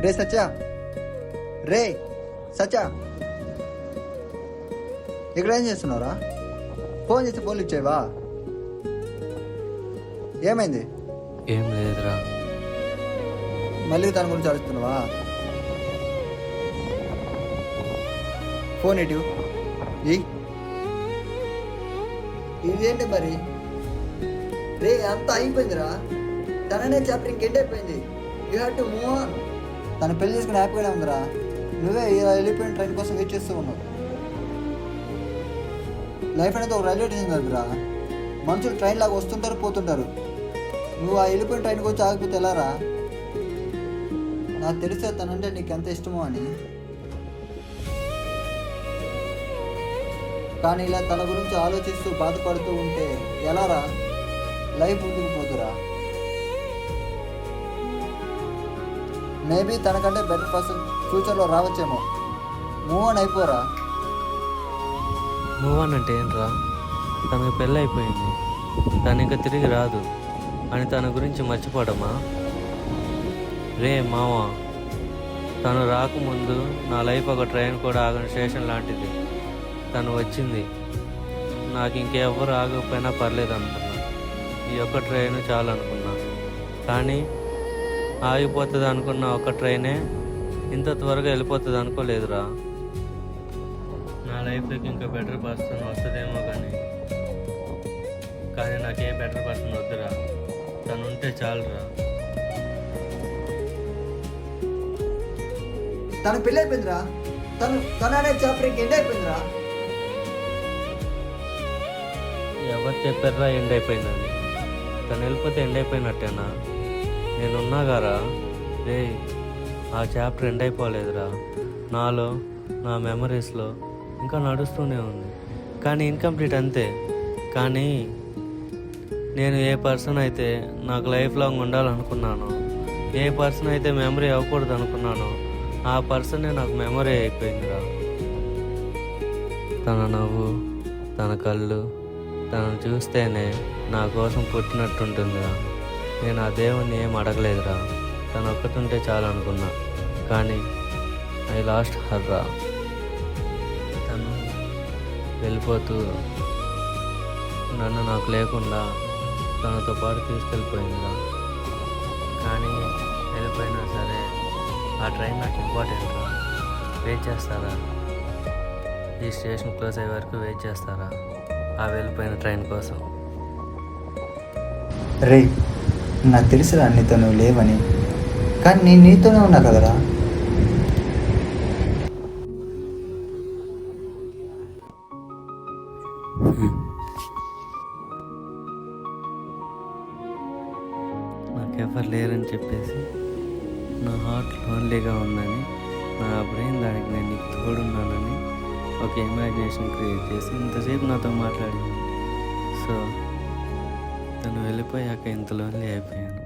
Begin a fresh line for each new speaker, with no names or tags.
రే సత్య, రే సత్య, ఇక్కడ ఏం చేస్తున్నావురా? ఫోన్ చేసి ఫోన్లు ఇచ్చావా? ఏమైంది?
ఏం లేదురా.
మళ్ళీ దాని గురించి ఆలోచిస్తున్నావా? ఫోన్ ఇటు ఇదేంటి మరి? రే అంతా అయిపోయిందిరా. తననే చాప్టర్ ఇంకెండ్ అయిపోయింది. You have to move on. తను పెళ్లి చేసుకుని హ్యాపీగానే ఉందిరా. నువ్వే వెళ్ళిపోయిన ట్రైన్ కోసం వెయిట్ చేస్తూ ఉన్నావు. లైఫ్ అనేది ఒక రైల్వే స్టేషన్ కదరా. మనుషులు ట్రైన్ లాగా వస్తుంటారు పోతుంటారు. నువ్వు ఆ వెళ్ళిపోయిన ట్రైన్కి వచ్చి ఆగిపోతే ఎలారా? నాకు తెలిసే తనంటే నీకు ఎంత ఇష్టమో అని. కానీ ఇలా తన గురించి ఆలోచిస్తూ బాధపడుతూ ఉంటే ఎలారా? లైఫ్ ముందుకు పోతురా. మేబీ తనకంటే బెటర్ పర్సన్ ఫ్యూచర్లో రావచ్చేమో. మూవ్ ఆన్ అయిపోరా.
మూవ్ ఆన్ అంటే ఏంట్రా? తనకు పెళ్ళి అయిపోయింది, తను ఇంకా తిరిగి రాదు అని తన గురించి మర్చిపోవడమా? రే మావా, తను రాకముందు నా లైఫ్ ఒక ట్రైన్ కూడా ఆగని స్టేషన్ లాంటిది. తను వచ్చింది, నాకు ఇంకెవ్వరు ఆగకపోయినా పర్లేదు అనుకున్నా. ఈ ఒక్క ట్రైన్ చాలు అనుకున్నా. కానీ ఆగిపోతుంది అనుకున్న ఒక ట్రైనే ఇంత త్వరగా వెళ్ళిపోతుంది అనుకోలేదురా. నా లైఫ్లోకి ఇంకా బెటర్ పర్సన్ వస్తుందేమో కానీ నాకే బెటర్ పర్సన్ వద్దురా. తను ఉంటే చాలురా.
తను పెళ్ళి అయిపోయిందిరా. తననే చాప్టర్ ఎండ్ అయిపోయిందిరా.
ఎవరు చెప్పారా ఎండ్ అయిపోయిందని? తను వెళ్ళిపోతే ఎండ్ అయిపోయినట్టేనా? నేనున్నా గారా. రే, ఆ చాప్టర్ ఎండ్ అయిపోలేదురా. నాలో, నా మెమరీస్లో ఇంకా నడుస్తూనే ఉంది. కానీ ఇన్కంప్లీట్ అంతే. కానీ నేను ఏ పర్సన్ అయితే నాకు లైఫ్ లాంగ్ ఉండాలనుకున్నానో, ఏ పర్సన్ అయితే మెమరీ అవ్వకూడదు అనుకున్నానో, ఆ పర్సనే నాకు మెమరీ అయిపోయిందిరా. తన నవ్వు, తన కళ్ళు, తనను చూస్తేనే నా కోసం పుట్టినట్టుంటుందిరా. నేను ఆ దేవుణ్ణి ఏం అడగలేదురా. తను ఒక్కటుంటే చాలు అనుకున్నా. కానీ ఐ లాస్ట్ హర్ రా. తను వెళ్ళిపోతూ నన్ను నాకు లేకుండా తనతో పాటు తీసుకెళ్ళిపోయిందిరా. కానీ వెళ్ళిపోయినా సరే ఆ ట్రైన్ నాకు ఇంపార్టెంట్ రా. వెయిట్ చేస్తారా? ఈ స్టేషన్ క్లోజ్ అయ్యే వరకు వెయిట్ చేస్తారా ఆ వెళ్ళిపోయిన ట్రైన్ కోసం?
రే, నాకు తెలుసురా నీతో నువ్వు లేవని. కానీ నేను నీతోనే ఉన్నా కదరా.
నాకెవ్వరు లేరని చెప్పేసి, నా హార్ట్ లోన్లీగా ఉందని, నా బ్రెయిన్ దానికి నేను నీకు తోడున్నానని ఒక ఇమాజినేషన్ క్రియేట్ చేసి ఇంతసేపు నాతో మాట్లాడింది. సో తను వెళ్ళిపోయాక ఇంత లోన్లీ అయిపోయాను.